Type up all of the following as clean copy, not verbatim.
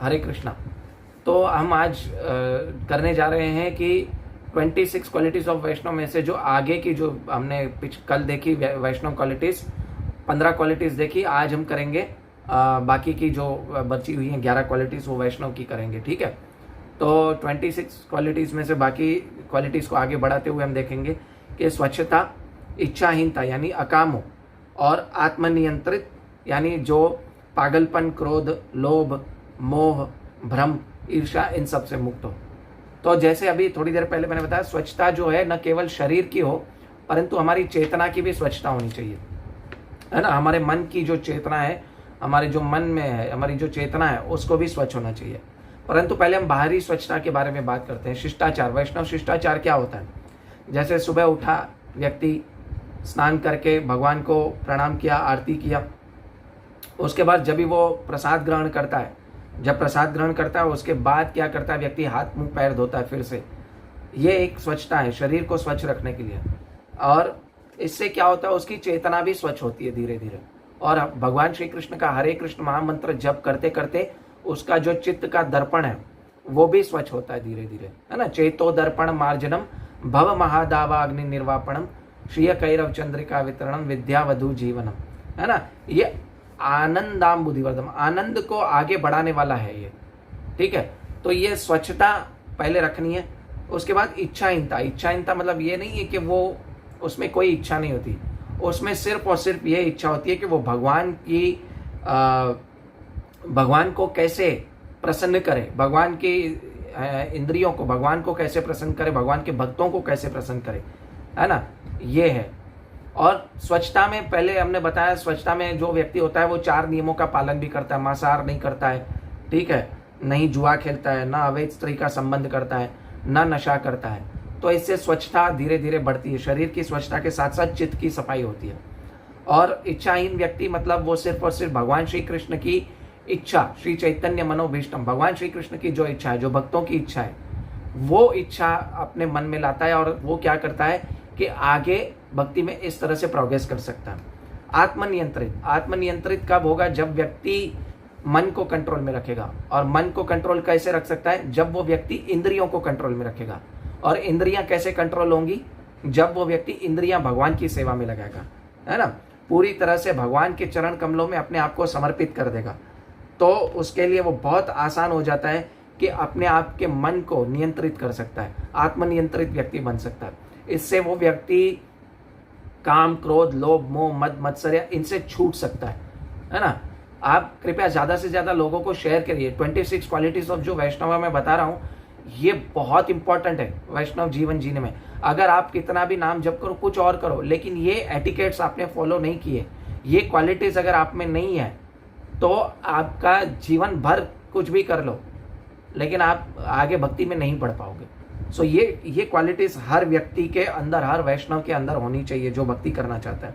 हरे कृष्णा। तो हम आज करने जा रहे हैं कि 26 क्वालिटीज ऑफ वैष्णव में से जो आगे की जो हमने कल देखी वैष्णव क्वालिटीज 15 क्वालिटीज देखी, आज हम करेंगे बाकी की जो बची हुई हैं 11 क्वालिटीज वो वैष्णव की करेंगे। ठीक है, तो 26 क्वालिटीज में से बाकी क्वालिटीज को आगे बढ़ाते हुए हम देखेंगे कि स्वच्छता, इच्छाहीनता यानी अकामो, और आत्मनियंत्रित यानी जो पागलपन, क्रोध, लोभ, मोह, भ्रम, ईर्ष्या, इन सब से मुक्त हो। तो जैसे अभी थोड़ी देर पहले मैंने बताया, स्वच्छता जो है न केवल शरीर की हो परंतु हमारी चेतना की भी स्वच्छता होनी चाहिए, है ना। हमारे मन की जो चेतना है, हमारे जो मन में है, हमारी जो चेतना है, उसको भी स्वच्छ होना चाहिए। परंतु पहले हम बाहरी स्वच्छता के बारे में बात करते हैं। शिष्टाचार, वैष्णव शिष्टाचार क्या होता है? जैसे सुबह उठा व्यक्ति, स्नान करके भगवान को प्रणाम किया, आरती किया, उसके बाद जब भी वो प्रसाद ग्रहण करता है, जब प्रसाद ग्रहण करता है उसके बाद क्या करता है व्यक्ति? हाथ मुंह पैर धोता है फिर से। ये एक स्वच्छता है शरीर को स्वच्छ रखने के लिए, और इससे क्या होता है? उसकी चेतना भी स्वच्छ होती है धीरे धीरे। और भगवान श्री कृष्ण का हरे कृष्ण महामंत्र जप करते करते उसका जो चित्त का दर्पण है वो भी स्वच्छ होता है धीरे धीरे, है ना। चेतो दर्पण मार्जनम भव महादावा अग्नि निर्वापणम श्रिय कैरव चंद्रिका वितरणम विद्यावधु जीवनम, है ना। ये आनंदाम बुद्धिवर्धम, आनंद को आगे बढ़ाने वाला है ये। ठीक है, तो ये स्वच्छता पहले रखनी है। उसके बाद इच्छाहीनता, इच्छाहीनता मतलब ये नहीं है कि वो उसमें कोई इच्छा नहीं होती, उसमें सिर्फ और सिर्फ ये इच्छा होती है कि वो भगवान को कैसे प्रसन्न करे, भगवान की इंद्रियों को, भगवान को कैसे प्रसन्न करे, भगवान के भक्तों को कैसे प्रसन्न करे, है ना। ये है। और स्वच्छता में पहले हमने बताया, स्वच्छता में जो व्यक्ति होता है वो 4 नियमों का पालन भी करता है। मांसाहार नहीं करता है, ठीक है, नहीं जुआ खेलता है, ना अवैध स्त्री का संबंध करता है, ना नशा करता है। तो इससे स्वच्छता धीरे धीरे बढ़ती है। शरीर की स्वच्छता के साथ साथ चित्त की सफाई होती है। और इच्छाहीन व्यक्ति मतलब वो सिर्फ और सिर्फ भगवान श्री कृष्ण की इच्छा, श्री चैतन्य मनोभीष्टम, भगवान श्री कृष्ण की जो इच्छा है, जो भक्तों की इच्छा है, वो इच्छा अपने मन में लाता है और वो क्या करता है कि आगे भक्ति में इस तरह से प्रोग्रेस कर सकता है। आत्मनियंत्रित, आत्मनियंत्रित कब होगा? जब व्यक्ति मन को कंट्रोल में रखेगा। और मन को कंट्रोल कैसे रख सकता है? जब वो व्यक्ति इंद्रियों को कंट्रोल में रखेगा। और इंद्रियां कैसे कंट्रोल होंगी? जब वो व्यक्ति इंद्रियां भगवान की सेवा में लगाएगा, है ना, पूरी तरह से भगवान के चरण कमलों में अपने आप को समर्पित कर देगा। तो उसके लिए वो बहुत आसान हो जाता है कि अपने आप के मन को नियंत्रित कर सकता है, आत्मनियंत्रित व्यक्ति बन सकता है। इससे वो व्यक्ति काम, क्रोध, लोभ, मोह, मद, मत्सर्य इनसे छूट सकता है ना। आप कृपया ज्यादा से ज्यादा लोगों को शेयर करिए। 26 क्वालिटीज ऑफ जो वैष्णव मैं बता रहा हूँ, ये बहुत इंपॉर्टेंट है वैष्णव जीवन जीने में। अगर आप कितना भी नाम जप करो, कुछ और करो, लेकिन ये एटिकेट्स आपने फॉलो नहीं किए, ये क्वालिटीज अगर आप में नहीं है, तो आपका जीवन भर कुछ भी कर लो लेकिन आप आगे भक्ति में नहीं बढ़ पाओगे। सो ये क्वालिटीज हर व्यक्ति के अंदर, हर वैष्णव के अंदर होनी चाहिए जो भक्ति करना चाहता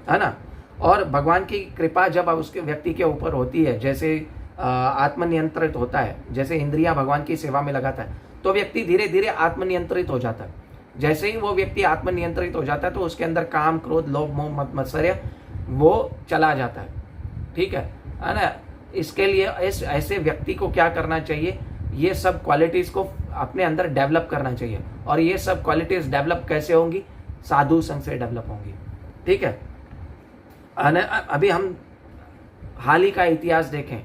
है ना। और भगवान की कृपा जब उसके व्यक्ति के ऊपर होती है, जैसे आत्मनियंत्रित होता है, जैसे इंद्रियां भगवान की सेवा में लगाता है, तो व्यक्ति धीरे धीरे आत्मनियंत्रित हो जाता है। जैसे ही वो व्यक्ति आत्मनियंत्रित हो जाता है तो उसके अंदर काम, क्रोध, लोभ, मोह, मद, मत्सर्य वो चला जाता है। ठीक है ना। इसके लिए ऐसे व्यक्ति को क्या करना चाहिए? ये सब क्वालिटीज को अपने अंदर डेवलप करना चाहिए। और ये सब क्वालिटीज डेवलप कैसे होंगी? साधु संग से डेवलप होंगी। ठीक है। अभी हम हाल ही का इतिहास देखें,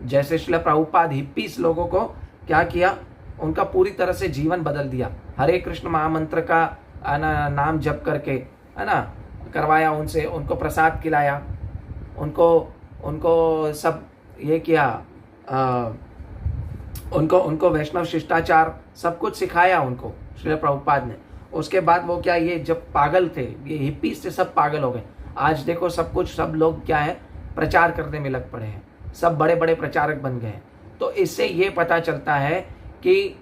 जैसे श्रील प्रभुपाद हिप्पीस लोगों को क्या किया? उनका पूरी तरह से जीवन बदल दिया। हरे कृष्ण महामंत्र का नाम जप करके, है ना, करवाया उनसे, उनको प्रसाद खिलाया, उनको सब ये किया, उनको वैष्णव शिष्टाचार सब कुछ सिखाया उनको श्रील प्रभुपाद ने। उसके बाद वो क्या, ये जब पागल थे, ये हिप्पीस से सब पागल हो गए। आज देखो सब कुछ, सब लोग क्या है, प्रचार करने में लग पड़े हैं, सब बड़े बड़े प्रचारक बन गए हैं। तो इससे ये पता चलता है कि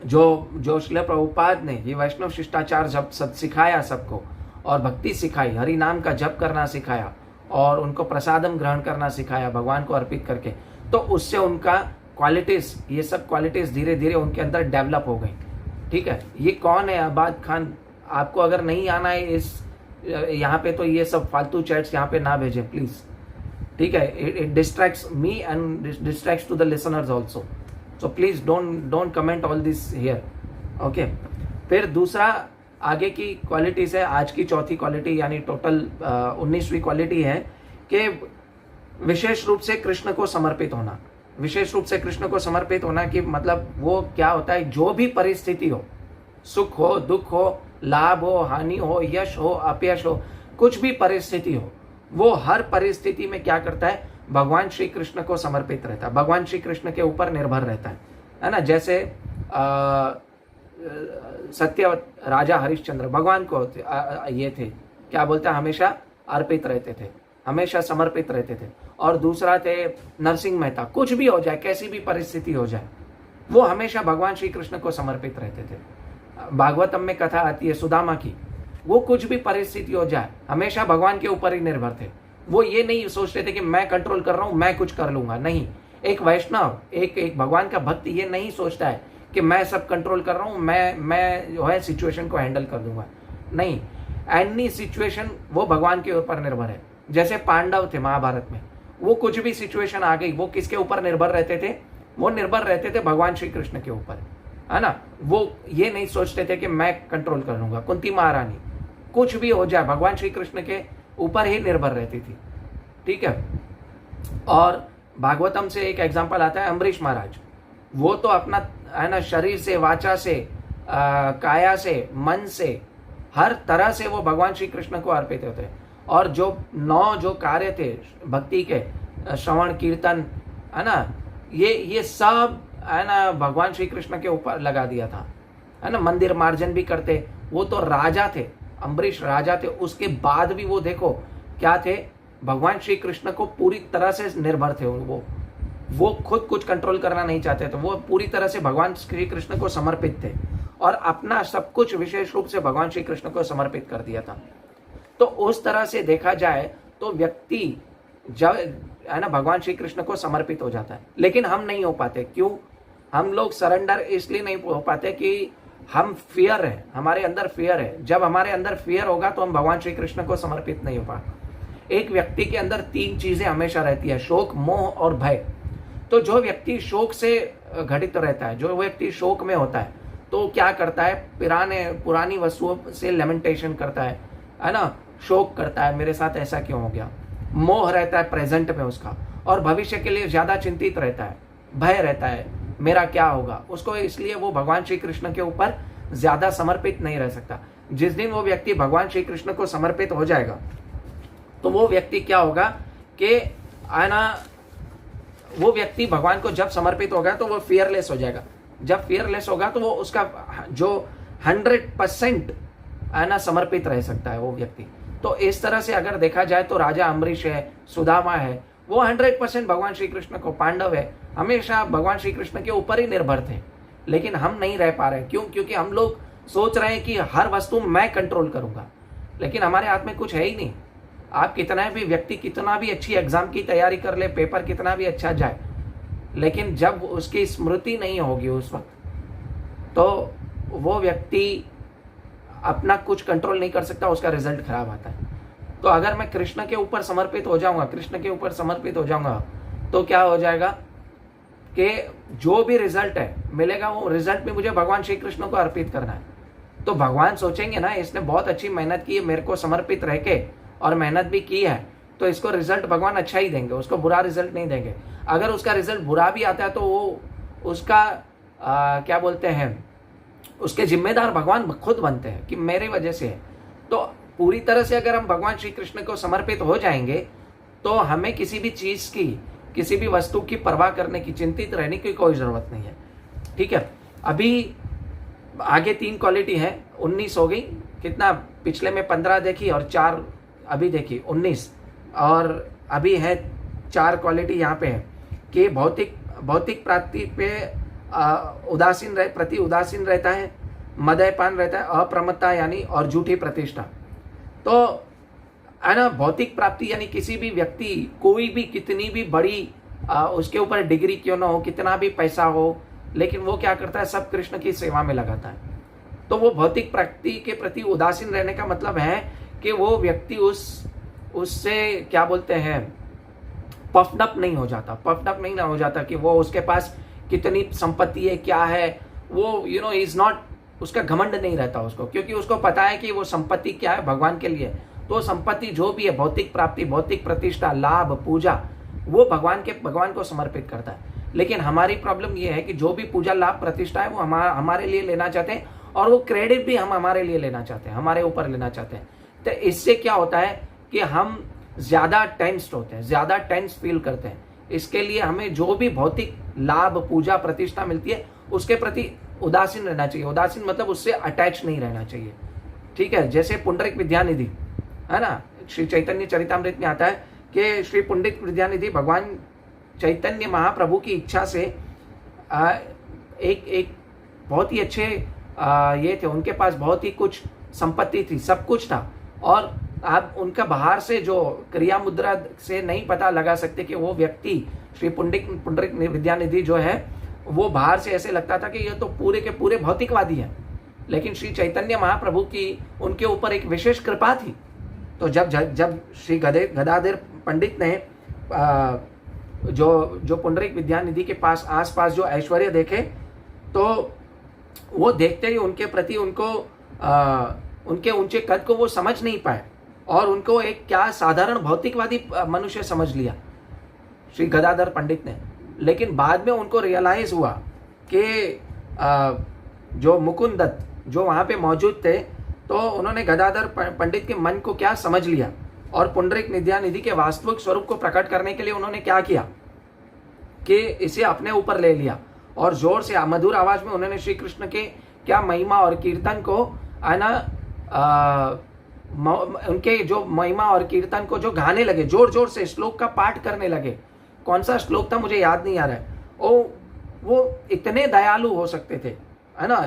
जो श्रील प्रभुपाद ने ये वैष्णव शिष्टाचार जब सब सिखाया सबको, और भक्ति सिखाई, हरि नाम का जप करना सिखाया, और उनको प्रसादम ग्रहण करना सिखाया भगवान को अर्पित करके, तो उससे उनका क्वालिटीज, ये सब क्वालिटीज धीरे धीरे उनके अंदर डेवलप हो गई। ठीक है। ये कौन है? आबाद खान। आपको अगर नहीं आना है इस यहाँ पे, तो ये सब फालतू चैट्स यहाँ पे ना भेजें प्लीज। ठीक है, it distracts me and distracts to the listeners also, so please don't comment all this here, okay. फिर दूसरा आगे की क्वालिटीज है, आज की चौथी क्वालिटी यानी टोटल 19वीं क्वालिटी है कि विशेष रूप से कृष्ण को समर्पित होना। विशेष रूप से कृष्ण को समर्पित होना कि मतलब वो क्या होता है, जो भी परिस्थिति हो, सुख हो, दुख हो, लाभ हो, हानि हो, यश हो, अपयश हो, कुछ भी परिस्थिति हो, वो हर परिस्थिति में क्या करता है, भगवान श्री कृष्ण को समर्पित रहता है, भगवान श्री कृष्ण के ऊपर निर्भर रहता है ना। जैसे सत्य राजा हरिश्चंद्र भगवान को ये थे, क्या बोलते हैं, हमेशा अर्पित रहते थे, हमेशा समर्पित रहते थे। और दूसरा थे नरसिंह मेहता, कुछ भी हो जाए, कैसी भी परिस्थिति हो जाए, वो हमेशा भगवान श्री कृष्ण को समर्पित रहते थे। भागवतम में कथा आती है सुदामा की, वो कुछ भी परिस्थिति हो जाए हमेशा भगवान के ऊपर ही निर्भर थे। वो ये नहीं सोचते थे कि मैं कंट्रोल कर रहा हूं, मैं कुछ कर लूंगा, नहीं। एक वैष्णव, एक भगवान का भक्त ये नहीं सोचता है कि मैं सब कंट्रोल कर रहा हूं, मैं जो है सिचुएशन को हैंडल कर दूंगा, नहीं। एनी सिचुएशन वो भगवान के ऊपर निर्भर है। जैसे पांडव थे महाभारत में, वो कुछ भी सिचुएशन आ गई, वो किसके ऊपर निर्भर रहते थे, वो निर्भर रहते थे भगवान श्री कृष्ण के ऊपर, है ना। वो ये नहीं सोचते थे कि मैं कंट्रोल कर लूंगा। कुंती महारानी कुछ भी हो जाए भगवान श्री कृष्ण के ऊपर ही निर्भर रहती थी, ठीक है। और भागवतम से एक एग्जांपल आता है अम्बरीश महाराज, वो तो अपना है ना शरीर से, वाचा से, काया से, मन से, हर तरह से वो भगवान श्री कृष्ण को अर्पित होते। और जो 9 जो कार्य थे भक्ति के, श्रवण कीर्तन, है ना, ये सब है ना भगवान श्री कृष्ण के ऊपर लगा दिया था, है ना। मंदिर मार्जन भी करते, वो तो राजा थे, अम्बरीश राजा थे, उसके बाद भी वो देखो क्या थे, भगवान श्री कृष्ण को पूरी तरह से निर्भर थे। वो खुद कुछ कंट्रोल करना नहीं चाहते थे, वो पूरी तरह से भगवान श्री कृष्ण को समर्पित थे और अपना सब कुछ विशेष रूप से भगवान श्री कृष्ण को समर्पित कर दिया था। तो उस तरह से देखा जाए तो व्यक्ति जब है ना भगवान श्री कृष्ण को समर्पित हो जाता है, लेकिन हम नहीं हो पाते। क्यों? हम लोग सरेंडर इसलिए नहीं हो पाते कि हम फियर है, हमारे अंदर फियर है। जब हमारे अंदर फियर होगा तो हम भगवान श्री कृष्ण को समर्पित नहीं हो पाते। एक व्यक्ति के अंदर 3 चीजें हमेशा रहती है, शोक, मोह और भय। तो जो व्यक्ति शोक से घटित रहता है, जो व्यक्ति शोक में होता है, तो क्या करता है, पुरानी वस्तुओं से लेमेंटेशन करता है ना, शोक करता है, मेरे साथ ऐसा क्यों हो गया। मोह रहता है प्रेजेंट में उसका, और भविष्य के लिए ज्यादा चिंतित रहता है, भय रहता है, मेरा क्या होगा उसको, इसलिए वो भगवान श्री कृष्ण के ऊपर ज्यादा समर्पित नहीं रह सकता। जिस दिन वो व्यक्ति भगवान श्री कृष्ण को समर्पित हो जाएगा तो वो व्यक्ति क्या होगा कि आना, वो व्यक्ति भगवान को जब समर्पित होगा तो वो फियरलेस हो जाएगा। जब फियरलेस होगा तो वो उसका जो 100% आना समर्पित रह सकता है वो व्यक्ति। तो इस तरह से अगर देखा जाए तो राजा अम्बरीश है, सुदामा है, वो 100% भगवान श्री कृष्ण को, पांडव है, हमेशा भगवान श्री कृष्ण के ऊपर ही निर्भर थे। लेकिन हम नहीं रह पा रहे। क्यों? क्योंकि हम लोग सोच रहे हैं कि हर वस्तु मैं कंट्रोल करूंगा, लेकिन हमारे हाथ में कुछ है ही नहीं। आप कितना भी व्यक्ति कितना भी अच्छी एग्जाम की तैयारी कर ले, पेपर कितना भी अच्छा जाए, लेकिन जब उसकी स्मृति नहीं होगी उस वक्त, तो वो व्यक्ति अपना कुछ कंट्रोल नहीं कर सकता, उसका रिजल्ट खराब आता है। तो अगर मैं कृष्ण के ऊपर समर्पित हो जाऊंगा, कृष्ण के ऊपर समर्पित हो जाऊंगा, तो क्या हो जाएगा कि जो भी रिजल्ट है मिलेगा, वो रिजल्ट भी मुझे भगवान श्री कृष्ण को अर्पित करना है। तो भगवान सोचेंगे ना, इसने बहुत अच्छी मेहनत की है, मेरे को समर्पित रह के और मेहनत भी की है, तो इसको रिजल्ट भगवान अच्छा ही देंगे, उसको बुरा रिजल्ट नहीं देंगे। अगर उसका रिजल्ट बुरा भी आता है तो वो उसका क्या बोलते हैं, उसके जिम्मेदार भगवान खुद बनते हैं कि मेरी वजह से है। तो पूरी तरह से अगर हम भगवान श्री कृष्ण को समर्पित हो जाएंगे तो हमें किसी भी चीज की, किसी भी वस्तु की परवाह करने की, चिंतित रहने की कोई जरूरत नहीं है। ठीक है, अभी आगे 3 क्वालिटी है, 19 हो गई। कितना पिछले में 15 देखी और 4 अभी देखी, 19। और अभी है 4 क्वालिटी यहाँ पे है कि भौतिक प्राप्ति पे प्रति उदासीन रहता है, मदयपान रहता है, अप्रमत्ता यानी और झूठी प्रतिष्ठा। तो है ना, भौतिक प्राप्ति यानी किसी भी व्यक्ति, कोई भी कितनी भी बड़ी उसके ऊपर डिग्री क्यों ना हो, कितना भी पैसा हो, लेकिन वो क्या करता है, सब कृष्ण की सेवा में लगाता है। तो वो भौतिक प्राप्ति के प्रति उदासीन रहने का मतलब है कि वो व्यक्ति उससे क्या बोलते हैं, पफ्ड अप नहीं हो जाता, पफ्ड अप नहीं हो जाता कि वो उसके पास कितनी संपत्ति है, क्या है, वो इज नॉट, उसका घमंड नहीं रहता उसको, क्योंकि उसको पता है कि वो संपत्ति क्या है, भगवान के लिए। तो संपत्ति जो भी है, भौतिक प्राप्ति, भौतिक प्रतिष्ठा, लाभ, पूजा, वो भगवान को समर्पित करता है। लेकिन हमारी प्रॉब्लम ये है कि जो भी पूजा, लाभ, प्रतिष्ठा है वो हमारे लिए लेना चाहते हैं, और वो क्रेडिट भी हम हमारे लिए लेना चाहते हैं, हमारे ऊपर लेना चाहते हैं। तो इससे क्या होता है कि हम ज्यादा टेंस्ड होते हैं, ज्यादा टेंस फील करते हैं। इसके लिए हमें जो भी भौतिक लाभ, पूजा, प्रतिष्ठा मिलती है उसके प्रति उदासीन रहना चाहिए। उदासीन मतलब उससे अटैच नहीं रहना चाहिए, ठीक है। जैसे पुंडरिक विद्यानिधि है ना, श्री चैतन्य चरितामृत में आता है कि श्री पुंडरिक विद्यानिधि भगवान चैतन्य महाप्रभु की इच्छा से एक बहुत ही अच्छे ये थे, उनके पास बहुत ही कुछ संपत्ति थी, सब कुछ था, और आप उनका बाहर से जो क्रिया मुद्रा से नहीं पता लगा सकते कि वो व्यक्ति श्री पुंडरिक विद्यानिधि जो है वो बाहर से ऐसे लगता था कि ये तो पूरे के पूरे भौतिकवादी हैं। लेकिन श्री चैतन्य महाप्रभु की उनके ऊपर एक विशेष कृपा थी। तो जब श्री गदाधर पंडित ने जो पुंडरिक विद्यानिधि के पास आसपास जो ऐश्वर्य देखे, तो वो देखते ही उनके प्रति उनके ऊंचे कद को वो समझ नहीं पाए, और उनको एक क्या साधारण भौतिकवादी मनुष्य समझ लिया श्री गदाधर पंडित ने। लेकिन बाद में उनको रियलाइज हुआ कि जो मुकुंद दत्त जो वहाँ पे मौजूद थे, तो उन्होंने गदाधर पंडित के मन को क्या समझ लिया, और पुंडरिक विद्यानिधि के वास्तविक स्वरूप को प्रकट करने के लिए उन्होंने क्या किया कि इसे अपने ऊपर ले लिया, और जोर से मधुर आवाज में उन्होंने श्री कृष्ण के क्या महिमा और कीर्तन को है ना, उनके जो महिमा और कीर्तन को जो गाने लगे, जोर जोर से श्लोक का पाठ करने लगे। कौन सा श्लोक था मुझे याद नहीं आ रहा है। वो इतने दयालु हो सकते थे, है ना।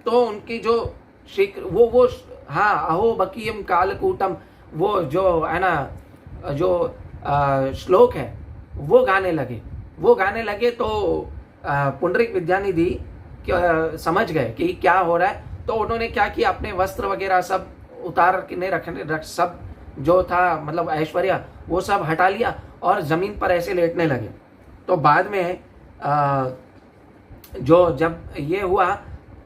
तो उनकी जो वो हाँ, अहो बकीयम कालकूटम, वो जो है ना, जो श्लोक है वो गाने लगे। तो पुंडरिक विद्यानिधि समझ गए कि क्या हो रहा है। तो उन्होंने क्या किया, अपने वस्त्र वगैरह सब उतार के रख सब जो था, मतलब ऐश्वर्य, वो सब हटा लिया और जमीन पर ऐसे लेटने लगे। तो बाद में जब ये हुआ,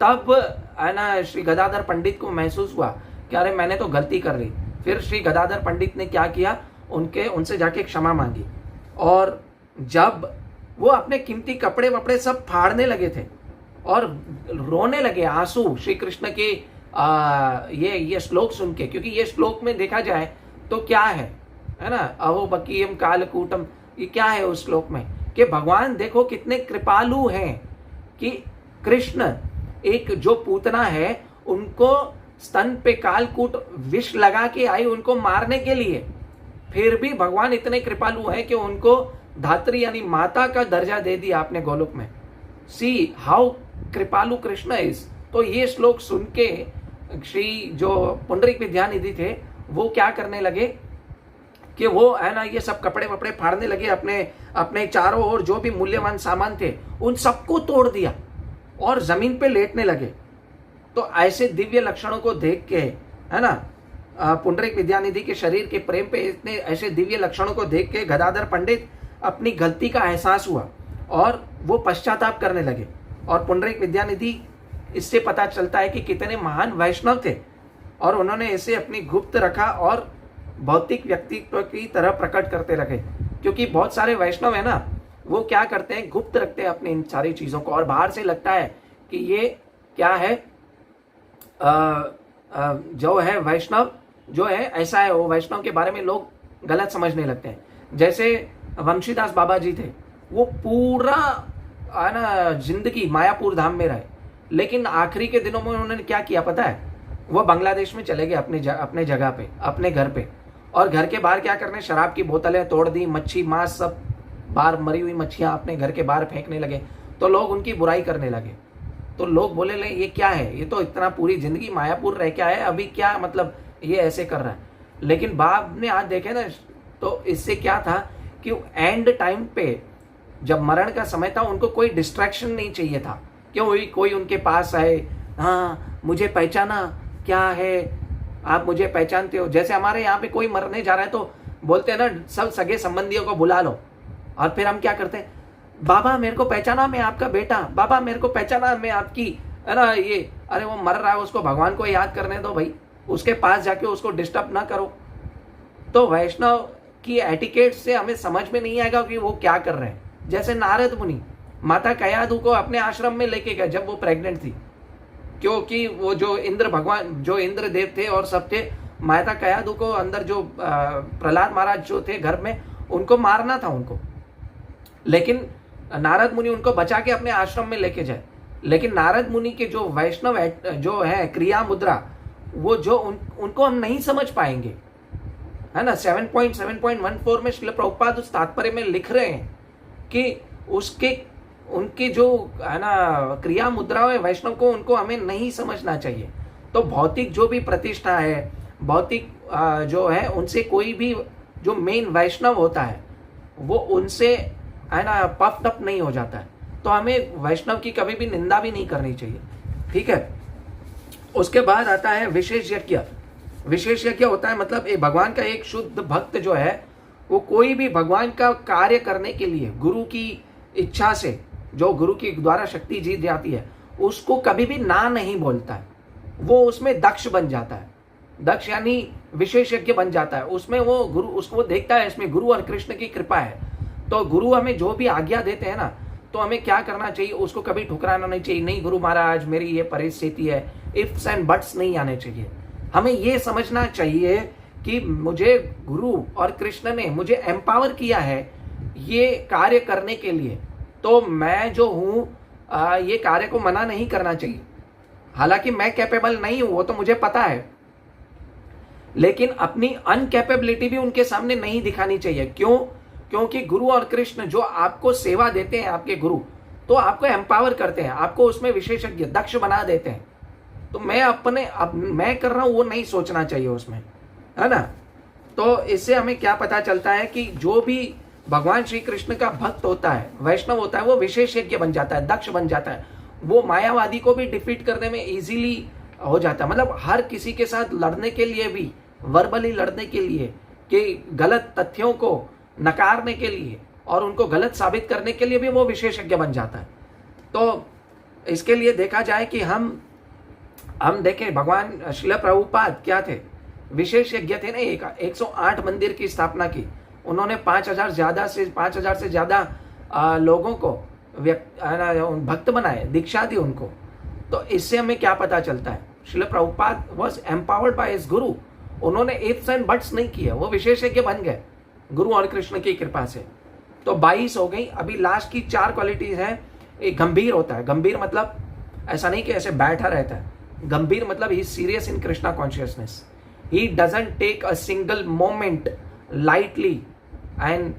तब है ना श्री गदाधर पंडित को महसूस हुआ कि अरे मैंने तो गलती कर ली। फिर श्री गदाधर पंडित ने क्या किया, उनसे जाके क्षमा मांगी, और जब वो अपने कीमती कपड़े वपड़े सब फाड़ने लगे थे और रोने लगे, आंसू श्री कृष्ण के ये श्लोक सुन के, क्योंकि ये श्लोक में देखा जाए तो क्या है ना, अहो बकीयम कालकूटम, ये क्या है उस श्लोक में कि भगवान देखो कितने कृपालु हैं कि कृष्ण एक जो पूतना है उनको स्तन पे कालकूट विष लगा के आई उनको मारने के लिए, फिर भी भगवान इतने कृपालु हैं कि उनको धात्री यानी माता का दर्जा दे दिया आपने गोलोक में। सी हाउ कृपालु कृष्ण इज। तो ये श्लोक सुन के श्री जो पुंडरिक विद्यानिधि थे वो क्या करने लगे कि वो है ना ये सब कपड़े वपड़े फाड़ने लगे, अपने चारों ओर जो भी मूल्यवान सामान थे उन सबको तोड़ दिया और जमीन पे लेटने लगे। तो ऐसे दिव्य लक्षणों को देख के, है ना, पुंडरिक विद्यानिधि के शरीर के प्रेम पे इतने ऐसे दिव्य लक्षणों को देख के गदाधर पंडित अपनी गलती का एहसास हुआ और वो पश्चाताप करने लगे। और पुंडरिक विद्यानिधि, इससे पता चलता है कि कितने महान वैष्णव थे, और उन्होंने इसे अपनी गुप्त रखा और भौतिक व्यक्तित्व की तरह प्रकट करते रखे। क्योंकि बहुत सारे वैष्णव है ना, वो क्या करते हैं, गुप्त रखते हैं अपनी इन सारी चीजों को, और बाहर से लगता है कि ये क्या है, जो है वैष्णव जो है ऐसा है, वो वैष्णव के बारे में लोग गलत समझने लगते हैं। जैसे वंशीदास बाबा जी थे, वो पूरा है ना जिंदगी मायापुर धाम में रहे, लेकिन आखिरी के दिनों में उन्होंने क्या किया पता है, वो बांग्लादेश में चले गए अपने जगह पे, अपने घर पे, और घर के बाहर क्या करने, शराब की बोतलें तोड़ दी, मच्छी मांस सब बाहर, मरी हुई मच्छियां अपने घर के बाहर फेंकने लगे। तो लोग उनकी बुराई करने लगे। तो लोग बोले ले ये क्या है, ये तो इतना पूरी जिंदगी मायापुर रह के आया, अभी क्या मतलब ये ऐसे कर रहा है। लेकिन बाद में आज देखे ना, तो इससे क्या था कि एंड टाइम पे जब मरण का समय था, उनको कोई डिस्ट्रैक्शन नहीं चाहिए था, क्यों कोई उनके पास आए, हाँ मुझे पहचाना, क्या है आप मुझे पहचानते हो। जैसे हमारे यहाँ पे कोई मरने जा रहा है तो बोलते हैं ना, सब सगे संबंधियों को बुला लो, और फिर हम क्या करते हैं, बाबा मेरे को पहचाना, मैं आपका बेटा, बाबा मेरे को पहचाना, मैं आपकी, है ना ये, अरे वो मर रहा है, उसको भगवान को याद करने दो भाई, उसके पास जाके उसको डिस्टर्ब ना करो। तो वैष्णव की एटिकेट से हमें समझ में नहीं आएगा कि वो क्या कर रहे हैं। जैसे नारद मुनि माता कयाधु को अपने आश्रम में लेके गए जब वो प्रेग्नेंट थी, क्योंकि वो जो इंद्र भगवान, जो इंद्र देव थे और सब थे, माता कयाधु को अंदर जो प्रहलाद महाराज जो थे घर में, उनको मारना था उनको, लेकिन नारद मुनि उनको बचा के अपने आश्रम में लेके जाए। लेकिन नारद मुनि के जो वैष्णव जो है क्रिया मुद्रा, वो जो उनको हम नहीं समझ पाएंगे, है ना। 7.7.14 में श्रील प्रभुपाद उस तात्पर्य में लिख रहे हैं कि उनके जो है ना क्रिया मुद्राओं है वैष्णव को, उनको हमें नहीं समझना चाहिए। तो भौतिक जो भी प्रतिष्ठा है, भौतिक जो है, उनसे कोई भी जो मेन वैष्णव होता है वो उनसे है ना पफ्ड अप नहीं हो जाता है। तो हमें वैष्णव की कभी भी निंदा भी नहीं करनी चाहिए, ठीक है। उसके बाद आता है विशेष यज्ञ। विशेष यज्ञ होता है मतलब भगवान का एक शुद्ध भक्त जो है, वो कोई भी भगवान का कार्य करने के लिए गुरु की इच्छा से, जो गुरु की द्वारा शक्ति जीत जाती है, उसको कभी भी ना नहीं बोलता है, वो उसमें दक्ष बन जाता है। दक्ष यानी विशेषज्ञ बन जाता है, उसमें वो गुरु, उसको देखता है इसमें गुरु और कृष्ण की कृपा है। तो गुरु हमें जो भी आज्ञा देते हैं ना, तो हमें क्या करना चाहिए, उसको कभी ठुकराना नहीं चाहिए। नहीं गुरु महाराज मेरी ये परिस्थिति है, इफ्स एंड बट्स नहीं आने चाहिए। हमें ये समझना चाहिए कि मुझे गुरु और कृष्ण ने मुझे एम्पावर किया है ये कार्य करने के लिए, तो मैं जो हूँ ये कार्य को मना नहीं करना चाहिए। हालांकि मैं कैपेबल नहीं हूं, वो तो मुझे पता है, लेकिन अपनी अनकैपेबिलिटी भी उनके सामने नहीं दिखानी चाहिए। क्यों? क्योंकि गुरु और कृष्ण जो आपको सेवा देते हैं, आपके गुरु तो आपको एम्पावर करते हैं, आपको उसमें विशेषज्ञ दक्ष बना देते हैं। तो मैं कर रहा हूं वो नहीं सोचना चाहिए उसमें, है ना। तो इससे हमें क्या पता चलता है कि जो भी भगवान श्री कृष्ण का भक्त होता है, वैष्णव होता है, वो विशेषज्ञ बन जाता है, दक्ष बन जाता है। वो मायावादी को भी डिफीट करने में इजीली हो जाता है। मतलब हर किसी के साथ लड़ने के लिए भी, वर्बली लड़ने के लिए, कि गलत तथ्यों को नकारने के लिए और उनको गलत साबित करने के लिए भी वो विशेषज्ञ बन जाता है। तो इसके लिए देखा जाए कि हम देखें, भगवान श्रील प्रभुपाद क्या थे, विशेषज्ञ थे ना। 108 मंदिर की स्थापना की उन्होंने, 5,000 से ज्यादा लोगों को भक्त बनाए, दीक्षा दी उनको। तो इससे हमें क्या पता चलता है, Srila Prabhupada was empowered by his गुरु। उन्होंने इफ्स एंड बट्स नहीं किया, वो विशेषज्ञ बन गए गुरु और कृष्ण की कृपा से। तो 22 हो गई। अभी लास्ट की 4 क्वालिटीज है। एक गंभीर होता है। गंभीर मतलब ऐसा नहीं कि ऐसे बैठा रहता है, गंभीर मतलब ही serious in Krishna consciousness. He doesn't take a single moment lightly and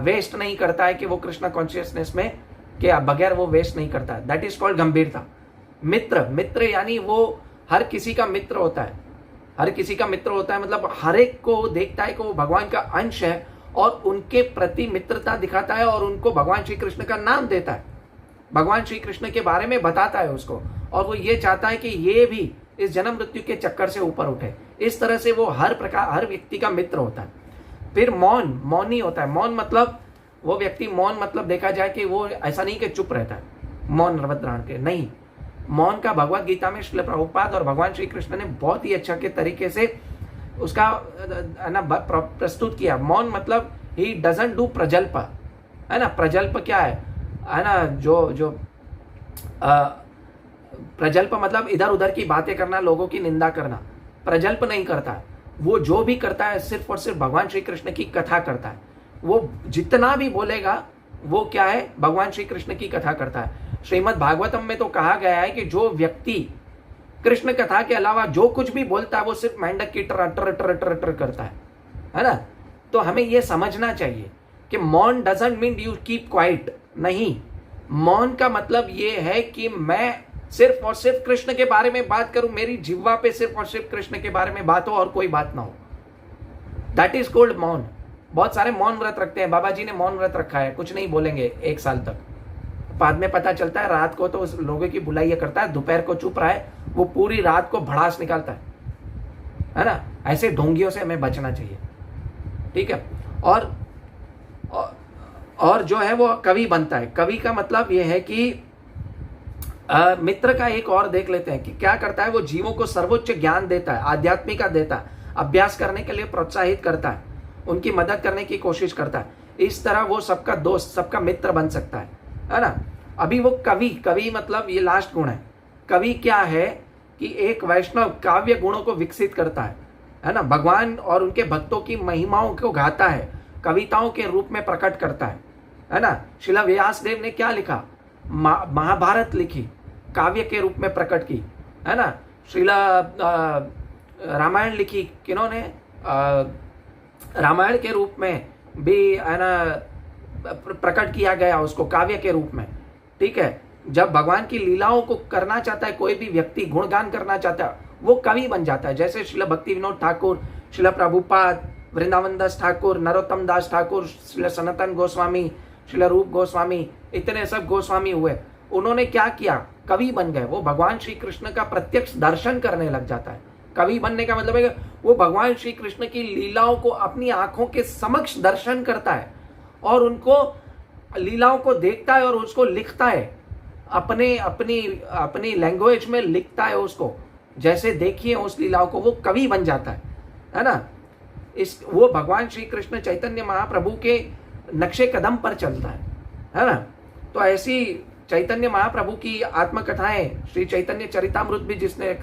waste नहीं करता है कि वो कृष्णा कॉन्शियसनेस में के बगैर वो वेस्ट नहीं करता है। दैट इज कॉल्ड गंभीरता। मित्र यानी वो हर किसी का मित्र होता है, हर किसी का मित्र होता है, मतलब हर एक को देखता है कि वो भगवान का अंश है और उनके प्रति मित्रता दिखाता है और उनको भगवान श्री कृष्ण का नाम देता है, भगवान श्री कृष्ण के बारे में बताता है उसको, और वो ये चाहता है कि ये भी इस जन्म मृत्यु के चक्कर से ऊपर उठे। इस तरह से वो हर व्यक्ति का मित्र होता है। फिर मौनी होता है। मौन मतलब वो व्यक्ति, मौन मतलब देखा जाए कि वो ऐसा नहीं कि चुप रहता है, मौन व्रत धारण के नहीं। मौन का भगवत गीता में श्रील प्रभुपाद और भगवान श्री कृष्ण ने बहुत ही अच्छा के तरीके से उसका ना प्रस्तुत किया। मौन मतलब ही डजंट डू प्रजल्प, है ना। प्रजल्प क्या है ना, जो प्रजल्प मतलब इधर उधर की बातें करना, लोगों की निंदा करना। प्रजल्प नहीं करता है वो, जो भी करता है सिर्फ और सिर्फ भगवान श्री कृष्ण की कथा करता है। वो जितना भी बोलेगा वो क्या है, भगवान श्री कृष्ण की कथा करता है। श्रीमद् भागवतम में तो कहा गया है कि जो व्यक्ति कृष्ण कथा के अलावा जो कुछ भी बोलता है वो सिर्फ मेंढक की टर टर टर टर टर करता है ना। तो हमें ये समझना चाहिए कि मौन doesn't mean you keep quiet, नहीं। मौन का मतलब ये है कि मैं सिर्फ और सिर्फ कृष्ण के बारे में बात करूं, मेरी जिह्वा पे सिर्फ और सिर्फ कृष्ण के बारे में बात हो और कोई बात ना हो। दैट इज कॉल्ड मौन। बहुत सारे मौन व्रत रखते हैं, बाबा जी ने मौन व्रत रखा है, कुछ नहीं बोलेंगे 1 साल तक। बाद में पता चलता है रात को तो उस लोगों की बुलाइया करता है, दोपहर को चुप रहा है, वो पूरी रात को भड़ास निकालता है ना। ऐसे ढोंगियों से हमें बचना चाहिए। ठीक है। और और जो है वो कवि बनता है। कवि का मतलब ये है कि मित्र का एक और देख लेते हैं कि क्या करता है। वो जीवों को सर्वोच्च ज्ञान देता है, आध्यात्मिका देता है, अभ्यास करने के लिए प्रोत्साहित करता है, उनकी मदद करने की कोशिश करता है। इस तरह वो सबका दोस्त, सबका मित्र बन सकता है ना। अभी वो कवि मतलब ये लास्ट गुण है। कवि क्या है कि एक वैष्णव काव्य गुणों को विकसित करता है ना। भगवान और उनके भक्तों की महिमाओं को गाता है, कविताओं के रूप में प्रकट करता है ना। शिला व्यासदेव ने क्या लिखा, महाभारत लिखी, काव्य के रूप में प्रकट की, है ना। शिला रामायण लिखी, किन्होंने, रामायण के रूप में भी, है ना, प्रकट किया गया उसको काव्य के रूप में, ठीक है। जब भगवान की लीलाओं को करना चाहता है कोई भी व्यक्ति, गुणगान करना चाहता है, वो कवि बन जाता है। जैसे शिला भक्ति विनोद ठाकुर, शिला प्रभुपाद, वृंदावन दास ठाकुर, नरोत्तम दास ठाकुर, शिला सनातन गोस्वामी, शिला रूप गोस्वामी, इतने सब गोस्वामी हुए। उन्होंने क्या किया, कवि बन गए। वो भगवान श्री कृष्ण का प्रत्यक्ष दर्शन करने लग जाता है। कवि बनने का मतलब है कि वो भगवान श्री कृष्ण की लीलाओं को अपनी आंखों के समक्ष दर्शन करता है और उनको लीलाओं को देखता है और उसको लिखता है, अपने अपनी लैंग्वेज में लिखता है उसको, जैसे देखिए उस लीलाओं को, वो कवि बन जाता है ना। वो भगवान श्री कृष्ण चैतन्य महाप्रभु के नक्शे कदम पर चलता है ना। तो ऐसी चैतन्य महाप्रभु की आत्मकथाएं, श्री चैतन्य चरितामृत भी जिसने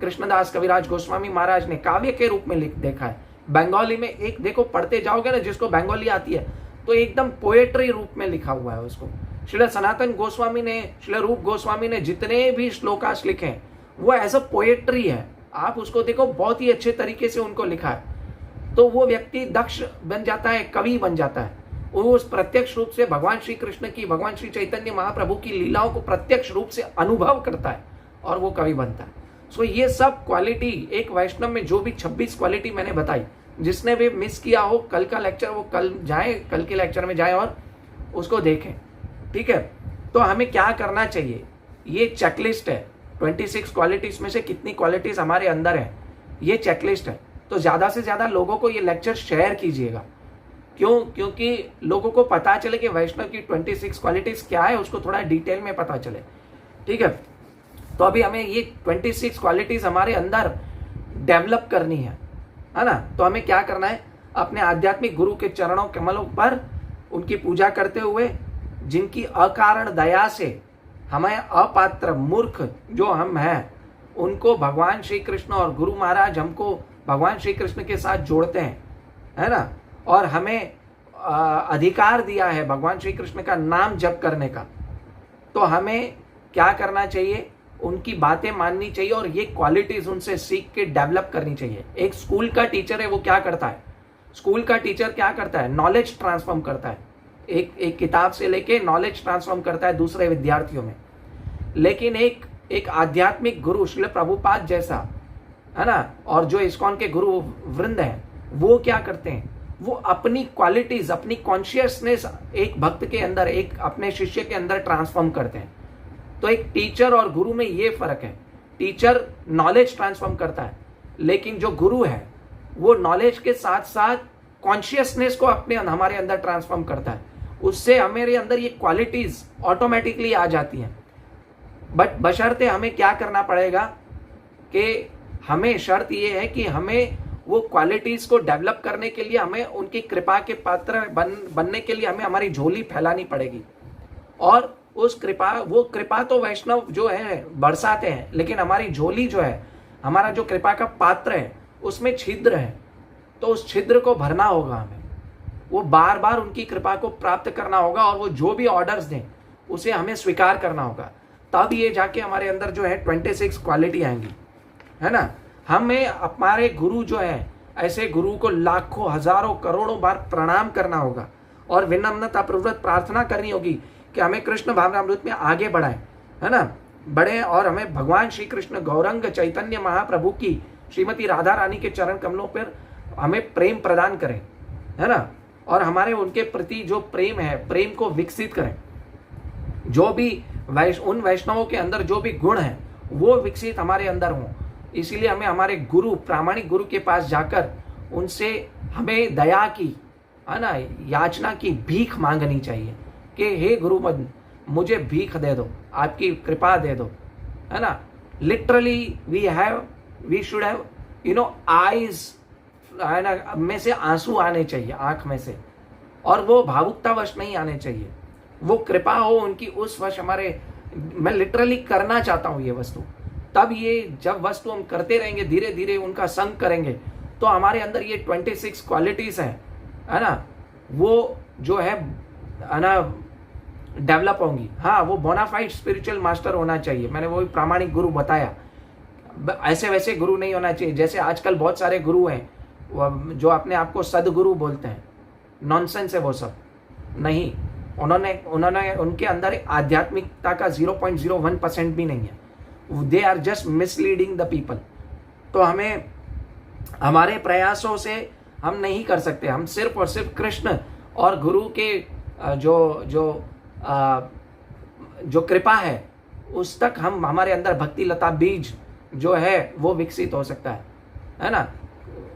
कृष्णदास कविराज गोस्वामी महाराज ने काव्य के रूप में लिख देखा है। बंगाली में एक देखो, पढ़ते जाओगे ना, जिसको बंगाली आती है तो एकदम पोएट्री रूप में लिखा हुआ है उसको। श्रील सनातन गोस्वामी ने, श्रील रूप गोस्वामी ने जितने भी श्लोकास लिखे हैं वो एज अ पोएट्री है। आप उसको देखो, बहुत ही अच्छे तरीके से उनको लिखा है। तो वो व्यक्ति दक्ष बन जाता है, कवि बन जाता है। वो उस प्रत्यक्ष रूप से भगवान श्री कृष्ण की, भगवान श्री चैतन्य महाप्रभु की लीलाओं को प्रत्यक्ष रूप से अनुभव करता है और वो कवि बनता है। सो ये सब क्वालिटी एक वैष्णव में, जो भी 26 क्वालिटी मैंने बताई, जिसने भी मिस किया हो कल का लेक्चर, वो कल जाए, कल के लेक्चर में जाए और उसको देखें, ठीक है। तो हमें क्या करना चाहिए, ये चेकलिस्ट है। 26 क्वालिटीज में से कितनी क्वालिटीज हमारे अंदर है, ये चेकलिस्ट है। तो ज्यादा से ज्यादा लोगों को ये लेक्चर शेयर कीजिएगा। क्यों? क्योंकि लोगों को पता चले कि वैष्णव की 26 क्वालिटीज क्या है, उसको थोड़ा डिटेल में पता चले, ठीक है। तो अभी हमें ये 26 क्वालिटीज हमारे अंदर डेवलप करनी है ना। तो हमें क्या करना है, अपने आध्यात्मिक गुरु के चरणों कमलों पर उनकी पूजा करते हुए, जिनकी अकारण दया से हमें अपात्र मूर्ख जो हम हैं, उनको भगवान श्री कृष्ण और गुरु महाराज हमको भगवान श्री कृष्ण के साथ जोड़ते हैं, है ना। और हमें अधिकार दिया है भगवान श्री कृष्ण का नाम जप करने का। तो हमें क्या करना चाहिए, उनकी बातें माननी चाहिए और ये क्वालिटीज उनसे सीख के डेवलप करनी चाहिए। एक स्कूल का टीचर है, वो क्या करता है, स्कूल का टीचर क्या करता है, नॉलेज ट्रांसफॉर्म करता है। एक किताब से लेके नॉलेज ट्रांसफॉर्म करता है दूसरे विद्यार्थियों में। लेकिन एक आध्यात्मिक गुरु श्रील प्रभुपाद जैसा, है ना, और जो इस्कॉन के गुरु वृंद हैं, वो क्या करते हैं, वो अपनी क्वालिटीज, अपनी कॉन्शियसनेस एक भक्त के अंदर, एक अपने शिष्य के अंदर ट्रांसफॉर्म करते हैं। तो एक टीचर और गुरु में ये फर्क है। टीचर नॉलेज ट्रांसफॉर्म करता है, लेकिन जो गुरु है वो नॉलेज के साथ साथ कॉन्शियसनेस को अपने हमारे अंदर ट्रांसफॉर्म करता है। उससे हमारे अंदर ये क्वालिटीज ऑटोमेटिकली आ जाती हैं। बट बशर्ते हमें क्या करना पड़ेगा कि हमें शर्त ये है कि हमें वो क्वालिटीज को डेवलप करने के लिए हमें उनकी कृपा के पात्र बनने के लिए हमें हमारी झोली फैलानी पड़ेगी। और उस कृपा, वो कृपा तो वैष्णव जो है बरसाते हैं, लेकिन हमारी झोली जो है, हमारा जो कृपा का पात्र है, उसमें छिद्र है। तो उस छिद्र को भरना होगा हमें, वो बार बार उनकी कृपा को प्राप्त करना होगा और वो जो भी ऑर्डर्स दें उसे हमें स्वीकार करना होगा। तब ये जाके हमारे अंदर जो है 26 क्वालिटी आएंगी, है ना। हमें हमारे गुरु जो है, ऐसे गुरु को लाखों, हजारों, करोड़ों बार प्रणाम करना होगा और विनम्रतापूर्वक प्रार्थना करनी होगी कि हमें कृष्ण भावनामृत में आगे बढ़ाएं, है ना, बढ़े और हमें भगवान श्री कृष्ण गौरंग चैतन्य महाप्रभु की, श्रीमती राधा रानी के चरण कमलों पर हमें प्रेम प्रदान करें, है ना। और हमारे उनके प्रति जो प्रेम है, प्रेम को विकसित करें। जो भी उन वैष्णवों के अंदर जो भी गुण है वो विकसित हमारे अंदर हों। इसीलिए हमें हमारे गुरु, प्रामाणिक गुरु के पास जाकर उनसे हमें दया की, है ना, याचना की, भीख मांगनी चाहिए कि हे गुरुपद मुझे भीख दे दो, आपकी कृपा दे दो, है ना। Literally we should have eyes, है ना, में से आंसू आने चाहिए, आंख में से, और वो भावुकतावश नहीं आने चाहिए, वो कृपा हो उनकी उस वश हमारे, मैं लिटरली करना चाहता हूं ये वस्तु। तब ये जब वस्तु हम करते रहेंगे, धीरे धीरे उनका संग करेंगे, तो हमारे अंदर ये 26 क्वालिटीज है ना, वो जो है ना डेवलप होंगी। हाँ, वो बोनाफाइड स्पिरिचुअल मास्टर होना चाहिए, मैंने वो प्रामाणिक गुरु बताया। ऐसे वैसे गुरु नहीं होना चाहिए जैसे आजकल बहुत सारे गुरु हैं जो अपने आप को सदगुरु बोलते हैं। नॉनसेंस है वो सब, नहीं, उन्होंने उनके अंदर आध्यात्मिकता का 0.01% भी नहीं है। They are just misleading the people. तो हमें हमारे प्रयासों से हम नहीं कर सकते, हम सिर्फ और सिर्फ कृष्ण और गुरु के जो कृपा है उस तक हम, हमारे अंदर भक्ति लता बीज जो है वो विकसित हो सकता है ना।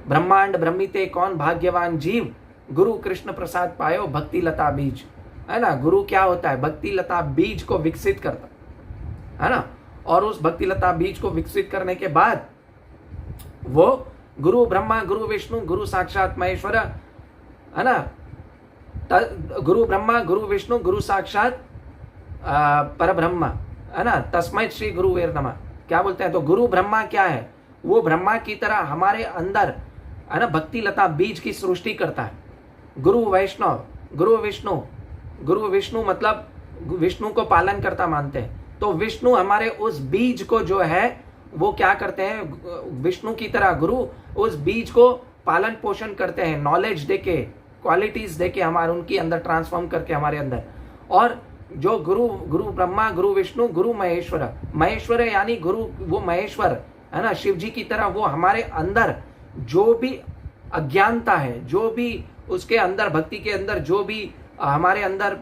ब्रह्मांड ब्रह्मिते कौन भाग्यवान जीव, गुरु कृष्ण प्रसाद पायो भक्ति लता बीज, है ना। गुरु क्या होता है? भक्ति लता बीज को विकसित करता है ना, और उस भक्ति लता बीज को विकसित करने के बाद वो गुरु ब्रह्मा गुरु विष्णु गुरु साक्षात महेश्वर, है ना, गुरु ब्रह्मा गुरु विष्णु गुरु साक्षात परब्रह्म, है ना, तस्मै श्री गुरुवेर नमः। क्या बोलते हैं? तो गुरु ब्रह्मा क्या है? वो ब्रह्मा की तरह हमारे अंदर, है ना, भक्ति लता बीज की सृष्टि करता है। गुरु वैष्णव, गुरु विष्णु मतलब विष्णु को पालन करता मानते हैं। तो विष्णु हमारे उस बीज को जो है वो क्या करते हैं? विष्णु की तरह गुरु उस बीज को पालन पोषण करते हैं, नॉलेज देके, क्वालिटीज देके, हमारे उनके अंदर ट्रांसफॉर्म करके हमारे अंदर। और जो गुरु ब्रह्मा गुरु विष्णु गुरु महेश्वर है, यानी गुरु वो महेश्वर, है ना, शिव जी की तरह वो हमारे अंदर जो भी अज्ञानता है, जो भी उसके अंदर भक्ति के अंदर जो भी हमारे अंदर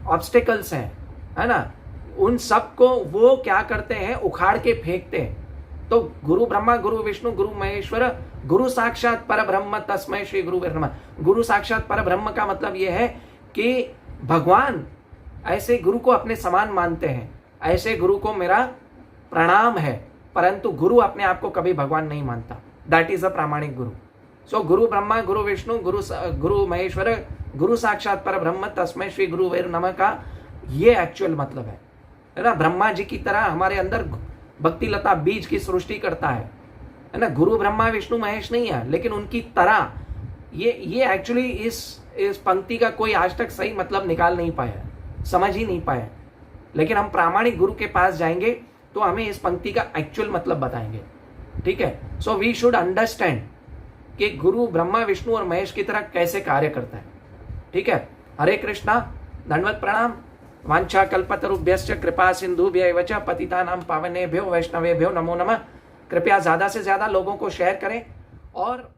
ऑब्स्टिकल्स हैं, है ना, उन सब को वो क्या करते हैं? उखाड़ के फेंकते हैं। तो गुरु ब्रह्मा गुरु विष्णु गुरु महेश्वर गुरु साक्षात परब्रह्म तस्मै श्री गुरुवे नमः। गुरु साक्षात परब्रह्म का मतलब यह है कि भगवान ऐसे गुरु को अपने समान मानते हैं, ऐसे गुरु को मेरा प्रणाम है, परंतु गुरु अपने आप को कभी भगवान नहीं मानता। दैट इज अ प्रामाणिक गुरु। सो गुरु ब्रह्मा गुरु विष्णु गुरु महेश्वर गुरु साक्षात परब्रह्म तस्मै श्री गुरुवे नमः का ये एक्चुअल मतलब है ना। ब्रह्मा जी की तरह हमारे अंदर भक्ति लता बीज की सृष्टि करता है ना। गुरु ब्रह्मा विष्णु महेश नहीं है, लेकिन उनकी तरह ये एक्चुअली इस पंक्ति का कोई आज तक सही मतलब निकाल नहीं पाया, समझ ही नहीं पाया। लेकिन हम प्रामाणिक गुरु के पास जाएंगे तो हमें इस पंक्ति का एक्चुअल मतलब बताएंगे। ठीक है। सो वी शुड अंडरस्टैंड कि गुरु ब्रह्मा विष्णु और महेश की तरह कैसे कार्य करता है। ठीक है। हरे कृष्णा, दंडवत प्रणाम। वांछा कल्पतरुभ्यश्च कृपा सिंधुभ्यैव च पतितानां पावनेभ्यो वैष्णवेभ्यो नमो नमः। कृपया ज्यादा से ज्यादा लोगों को शेयर करें और